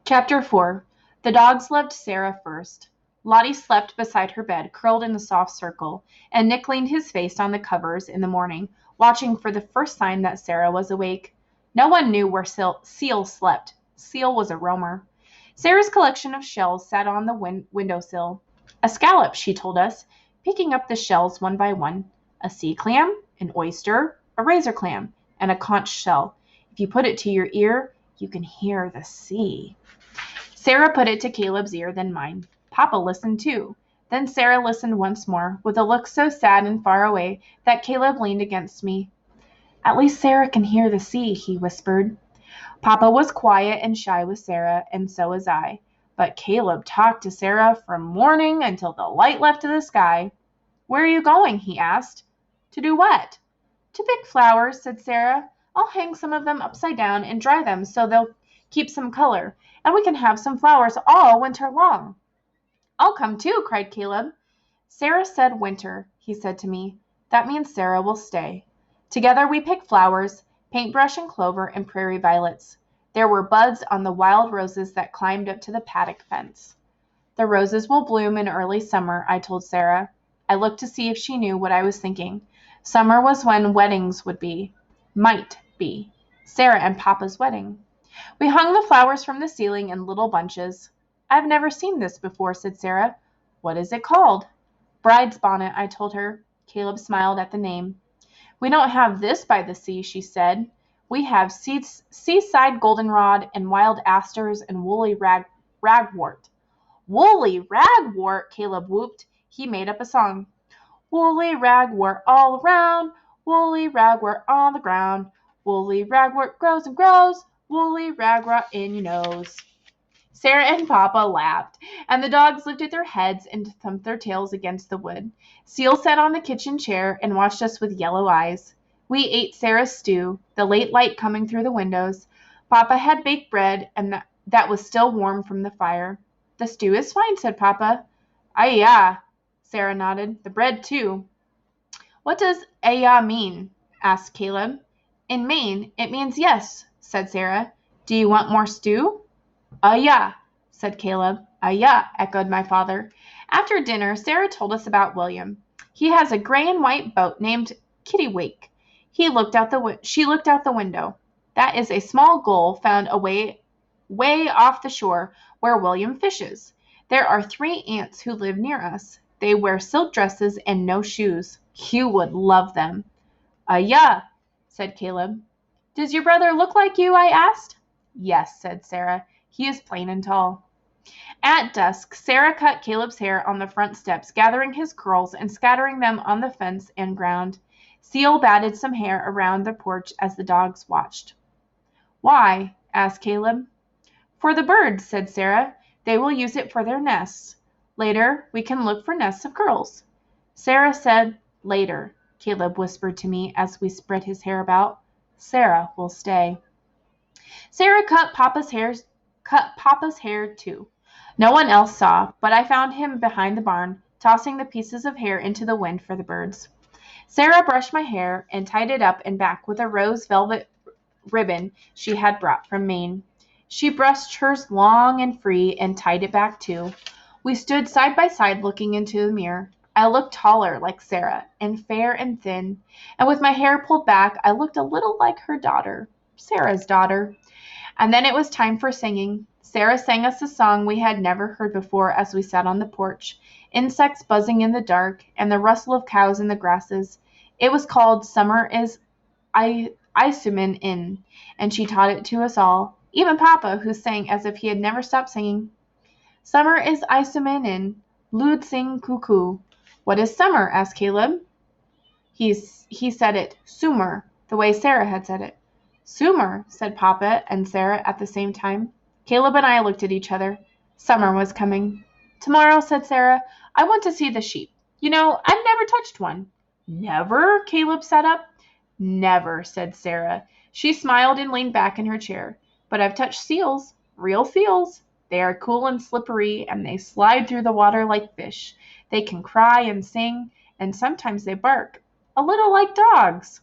Chapter 4. The dogs loved Sarah first. Lottie slept beside her bed, curled in a soft circle, and Nick leaned his face on the covers in the morning, watching for the first sign that Sarah was awake. No one knew where Seal slept. Seal was a roamer. Sarah's collection of shells sat on the windowsill. A scallop, she told us, picking up the shells one by one. A sea clam, an oyster, a razor clam, and a conch shell. If you put it to your ear, you can hear the sea. Sarah put it to Caleb's ear, then mine. Papa listened too. Then Sarah listened once more, with a look so sad and far away that Caleb leaned against me. At least Sarah can hear the sea, he whispered. Papa was quiet and shy with Sarah, and so was I. But Caleb talked to Sarah from morning until the light left the sky. Where are you going? He asked. To do what? To pick flowers, said Sarah. I'll hang some of them upside down and dry them so they'll keep some color, and we can have some flowers all winter long. I'll come too, cried Caleb. Sarah said winter, he said to me. That means Sarah will stay. Together we picked flowers, paintbrush and clover and prairie violets. There were buds on the wild roses that climbed up to the paddock fence. The roses will bloom in early summer, I told Sarah. I looked to see if she knew what I was thinking. Summer was when weddings would be. Might be. Sarah and Papa's wedding. We hung the flowers from the ceiling in little bunches. I've never seen this before, said Sarah. What is it called? Bride's bonnet, I told her. Caleb smiled at the name. We don't have this by the sea, she said. We have seaside goldenrod and wild asters and woolly ragwort. Woolly ragwort, Caleb whooped. He made up a song. Woolly ragwort all around, woolly ragwort on the ground. Woolly ragwort grows and grows, woolly ragwort in your nose. Sarah and Papa laughed, and the dogs lifted their heads and thumped their tails against the wood. Seal sat on the kitchen chair and watched us with yellow eyes. We ate Sarah's stew, the late light coming through the windows. Papa had baked bread, and that was still warm from the fire. The stew is fine, said Papa. Aye, Sarah nodded. The bread, too. What does aye mean? Asked Caleb. In Maine, it means yes, said Sarah. Do you want more stew? Aye, said Caleb. Aye, echoed my father. After dinner, Sarah told us about William. He has a gray and white boat named Kittiwake. She looked out the window. That is a small gull found way off the shore where William fishes. There are 3 aunts who live near us. They wear silk dresses and no shoes. You would love them. Aye, said Caleb. Does your brother look like you? I asked. Yes, said Sarah. He is plain and tall. At dusk, Sarah cut Caleb's hair on the front steps, gathering his curls and scattering them on the fence and ground. Seal batted some hair around the porch as the dogs watched. Why? Asked Caleb. For the birds, said Sarah. They will use it for their nests. Later, we can look for nests of curls. Sarah said, later, Caleb whispered to me as we spread his hair about. Sarah will stay. Sarah cut Papa's hair too. No one else saw, but I found him behind the barn, tossing the pieces of hair into the wind for the birds. Sarah brushed my hair and tied it up and back with a rose velvet ribbon she had brought from Maine. She brushed hers long and free and tied it back too. We stood side by side looking into the mirror. I looked taller like Sarah, and fair and thin, and with my hair pulled back, I looked a little like her daughter, Sarah's daughter. And then it was time for singing. Sarah sang us a song we had never heard before as we sat on the porch, insects buzzing in the dark, and the rustle of cows in the grasses. It was called Summer is Isumin In, and she taught it to us all, even Papa, who sang as if he had never stopped singing. Summer is Isumin In, Lud sing cuckoo. What is summer? Asked Caleb. He said it, Sumer, the way Sarah had said it. Sumer, said Papa and Sarah at the same time. Caleb and I looked at each other. Summer was coming. Tomorrow, said Sarah, I want to see the sheep. You know, I've never touched one. Never? Caleb sat up. Never, said Sarah. She smiled and leaned back in her chair. But I've touched seals, real seals. They are cool and slippery, and they slide through the water like fish. They can cry and sing, and sometimes they bark, a little like dogs.